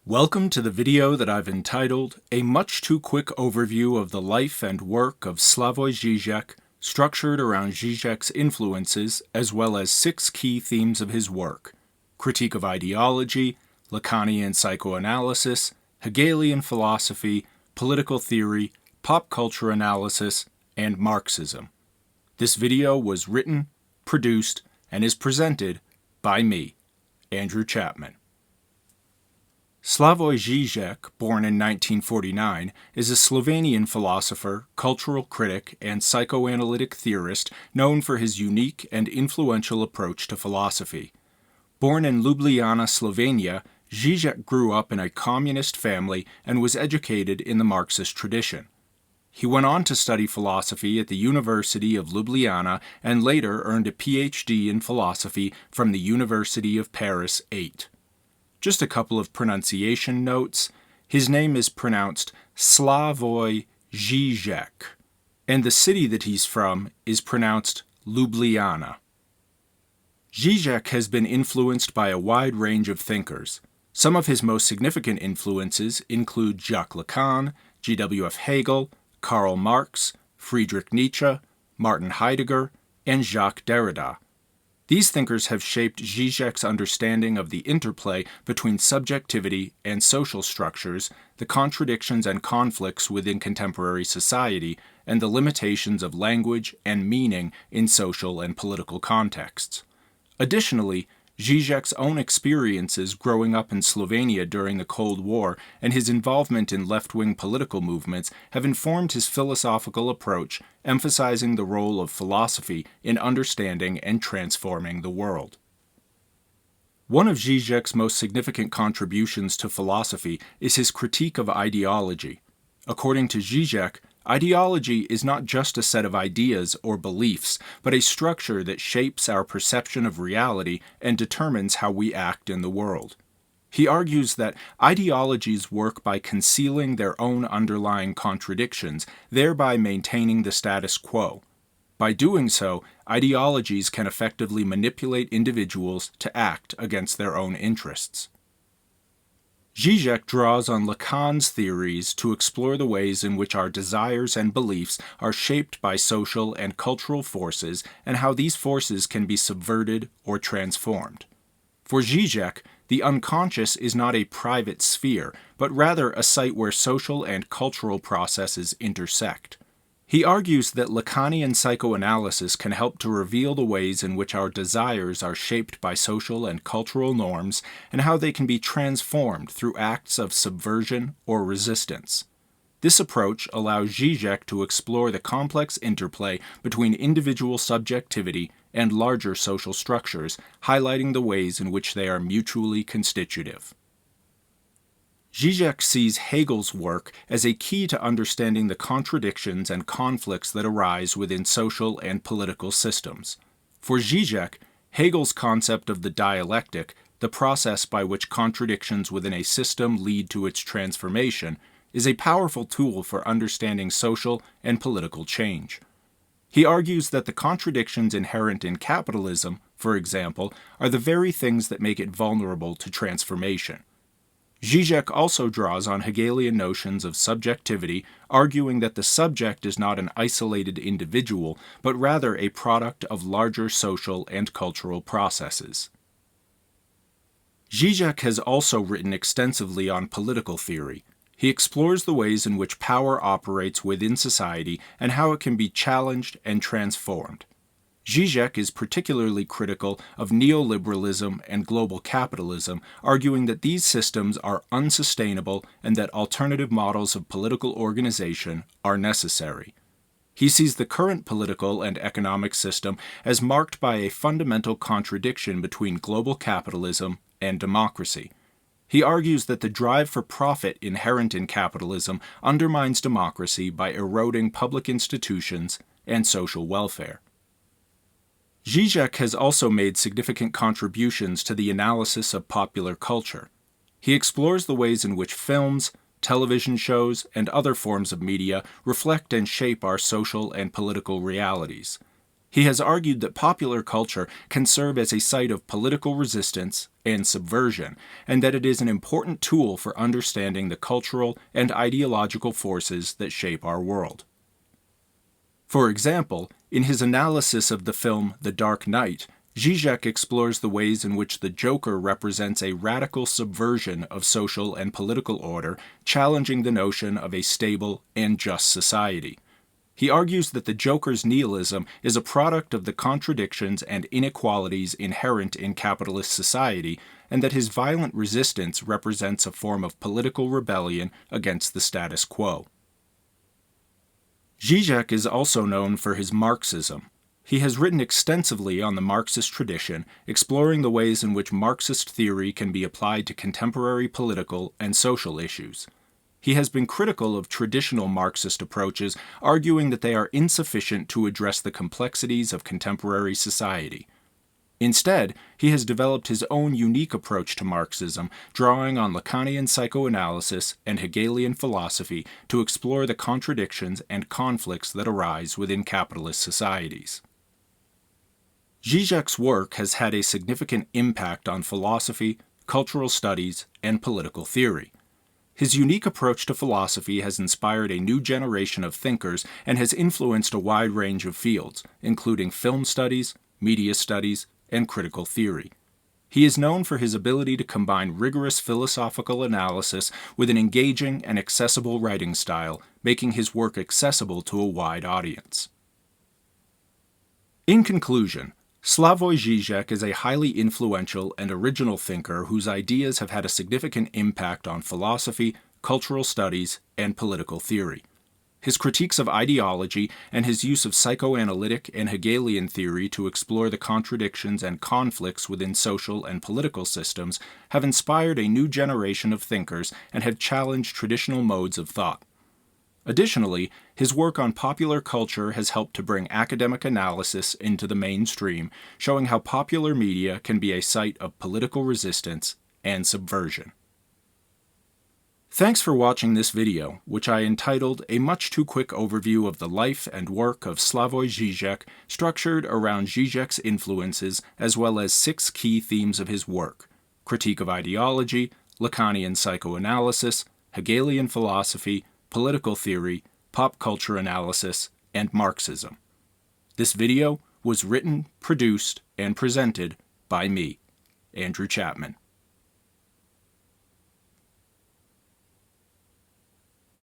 Welcome to the video that I've entitled, A Much Too Quick Overview of the Life and Work of Slavoj Žižek, structured around Žižek's influences as well as 6 key themes of his work: critique of ideology, Lacanian Psychoanalysis, Hegelian Philosophy, political theory, pop culture analysis, and Marxism. This video was written, produced, and is presented by me, Andrew Chapman. Slavoj Žižek, born in 1949, is a Slovenian philosopher, cultural critic, and psychoanalytic theorist known for his unique and influential approach to philosophy. Born in Ljubljana, Slovenia, Žižek grew up in a communist family and was educated in the Marxist tradition. He went on to study philosophy at the University of Ljubljana and later earned a PhD in philosophy from the University of Paris 8. Just a couple of pronunciation notes. His name is pronounced Slavoj Žižek, and the city that he's from is pronounced Ljubljana. Žižek has been influenced by a wide range of thinkers. Some of his most significant influences include Jacques Lacan, G.W.F. Hegel, Karl Marx, Friedrich Nietzsche, Martin Heidegger, and Jacques Derrida. These thinkers have shaped Žižek's understanding of the interplay between subjectivity and social structures, the contradictions and conflicts within contemporary society, and the limitations of language and meaning in social and political contexts. Additionally, Žižek's own experiences growing up in Slovenia during the Cold War and his involvement in left-wing political movements have informed his philosophical approach, emphasizing the role of philosophy in understanding and transforming the world. One of Žižek's most significant contributions to philosophy is his critique of ideology. According to Žižek, ideology is not just a set of ideas or beliefs, but a structure that shapes our perception of reality and determines how we act in the world. He argues that ideologies work by concealing their own underlying contradictions, thereby maintaining the status quo. By doing so, ideologies can effectively manipulate individuals to act against their own interests. Žižek draws on Lacan's theories to explore the ways in which our desires and beliefs are shaped by social and cultural forces and how these forces can be subverted or transformed. For Žižek, the unconscious is not a private sphere, but rather a site where social and cultural processes intersect. He argues that Lacanian psychoanalysis can help to reveal the ways in which our desires are shaped by social and cultural norms and how they can be transformed through acts of subversion or resistance. This approach allows Žižek to explore the complex interplay between individual subjectivity and larger social structures, highlighting the ways in which they are mutually constitutive. Žižek sees Hegel's work as a key to understanding the contradictions and conflicts that arise within social and political systems. For Žižek, Hegel's concept of the dialectic, the process by which contradictions within a system lead to its transformation, is a powerful tool for understanding social and political change. He argues that the contradictions inherent in capitalism, for example, are the very things that make it vulnerable to transformation. Žižek also draws on Hegelian notions of subjectivity, arguing that the subject is not an isolated individual, but rather a product of larger social and cultural processes. Žižek has also written extensively on political theory. He explores the ways in which power operates within society and how it can be challenged and transformed. Žižek is particularly critical of neoliberalism and global capitalism, arguing that these systems are unsustainable and that alternative models of political organization are necessary. He sees the current political and economic system as marked by a fundamental contradiction between global capitalism and democracy. He argues that the drive for profit inherent in capitalism undermines democracy by eroding public institutions and social welfare. Žižek has also made significant contributions to the analysis of popular culture. He explores the ways in which films, television shows, and other forms of media reflect and shape our social and political realities. He has argued that popular culture can serve as a site of political resistance and subversion, and that it is an important tool for understanding the cultural and ideological forces that shape our world. For example, in his analysis of the film The Dark Knight, Žižek explores the ways in which the Joker represents a radical subversion of social and political order, challenging the notion of a stable and just society. He argues that the Joker's nihilism is a product of the contradictions and inequalities inherent in capitalist society, and that his violent resistance represents a form of political rebellion against the status quo. Žižek is also known for his Marxism. He has written extensively on the Marxist tradition, exploring the ways in which Marxist theory can be applied to contemporary political and social issues. He has been critical of traditional Marxist approaches, arguing that they are insufficient to address the complexities of contemporary society. Instead, he has developed his own unique approach to Marxism, drawing on Lacanian Psychoanalysis and Hegelian Philosophy to explore the contradictions and conflicts that arise within capitalist societies. Žižek's work has had a significant impact on philosophy, cultural studies, and political theory. His unique approach to philosophy has inspired a new generation of thinkers and has influenced a wide range of fields, including film studies, media studies, and critical theory. He is known for his ability to combine rigorous philosophical analysis with an engaging and accessible writing style, making his work accessible to a wide audience. In conclusion, Slavoj Žižek is a highly influential and original thinker whose ideas have had a significant impact on philosophy, cultural studies, and political theory. His critiques of ideology and his use of psychoanalytic and Hegelian theory to explore the contradictions and conflicts within social and political systems have inspired a new generation of thinkers and have challenged traditional modes of thought. Additionally, his work on popular culture has helped to bring academic analysis into the mainstream, showing how popular media can be a site of political resistance and subversion. Thanks for watching this video, which I entitled A Much Too Quick Overview of the Life and Work of Slavoj Žižek, structured around Žižek's influences as well as 6 key themes of his work: critique of ideology, Lacanian psychoanalysis, Hegelian philosophy, political theory, pop culture analysis, and Marxism. This video was written, produced, and presented by me, Andrew Chapman.